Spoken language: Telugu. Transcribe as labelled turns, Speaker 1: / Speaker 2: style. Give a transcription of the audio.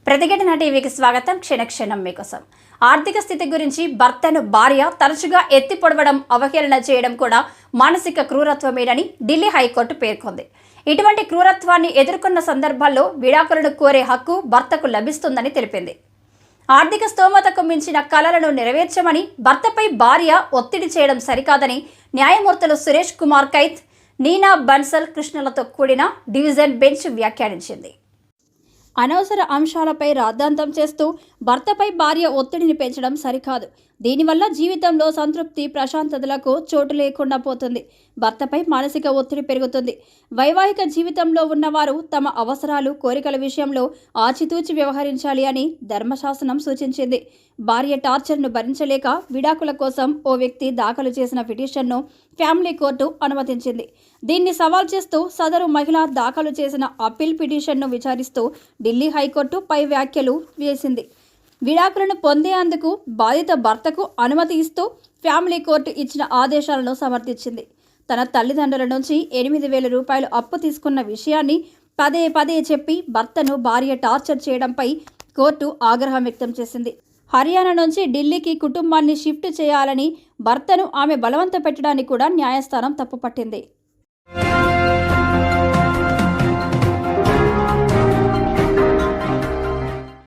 Speaker 1: ప్రతిఘటన టీవీకి స్వాగతం. క్షణక్షణం మీకోసం. ఆర్థిక స్థితి గురించి భర్తను భార్య తరచుగా ఎత్తి పొడవడం, అవహేళన చేయడం కూడా మానసిక క్రూరత్వమేనని ఢిల్లీ హైకోర్టు పేర్కొంది. ఇటువంటి క్రూరత్వాన్ని ఎదుర్కొన్న సందర్భాల్లో విడాకులను కోరే హక్కు భర్తకు లభిస్తుందని తెలిపింది. ఆర్థిక స్తోమతకు మించిన కలలను నెరవేర్చమని భర్తపై భార్య ఒత్తిడి చేయడం సరికాదని న్యాయమూర్తులు సురేష్ కుమార్ కైత్, నీనా బన్సల్ కృష్ణలతో కూడిన డివిజన్ బెంచ్ వ్యాఖ్యానించింది. అనవసర అంశాలపై రాద్ధాంతం చేస్తూ భర్తపై భార్య ఒత్తిడిని పెంచడం సరికాదు. దీనివల్ల జీవితంలో సంతృప్తి, ప్రశాంతతలకు చోటు లేకుండా పోతుంది. భర్తపై మానసిక ఒత్తిడి పెరుగుతుంది. వైవాహిక జీవితంలో ఉన్నవారు తమ అవసరాలు, కోరికల విషయంలో ఆచితూచి వ్యవహరించాలి అని ధర్మశాసనం సూచించింది. భార్య టార్చర్ను భరించలేక విడాకుల కోసం ఓ వ్యక్తి దాఖలు చేసిన పిటిషన్ను ఫ్యామిలీ కోర్టు అనుమతించింది. దీన్ని సవాల్ చేస్తూ సదరు మహిళ దాఖలు చేసిన అప్పీల్ పిటిషన్ను విచారిస్తూ ఢిల్లీ హైకోర్టు పై వ్యాఖ్యలు వేసింది. విడాకులను పొందేందుకు బాధిత భర్తకు అనుమతి ఇస్తూ ఫ్యామిలీ కోర్టు ఇచ్చిన ఆదేశాలను సమర్థించింది. తన తల్లిదండ్రుల నుంచి 8,000 రూపాయలు అప్పు తీసుకున్న విషయాన్ని పదే పదే చెప్పి భర్తను భార్య టార్చర్ చేయడంపై కోర్టు ఆగ్రహం వ్యక్తం చేసింది. హర్యానా నుంచి ఢిల్లీకి కుటుంబాన్ని షిఫ్ట్ చేయాలని భర్తను ఆమె బలవంత పెట్టడాన్ని కూడా న్యాయస్థానం తప్పుపట్టింది.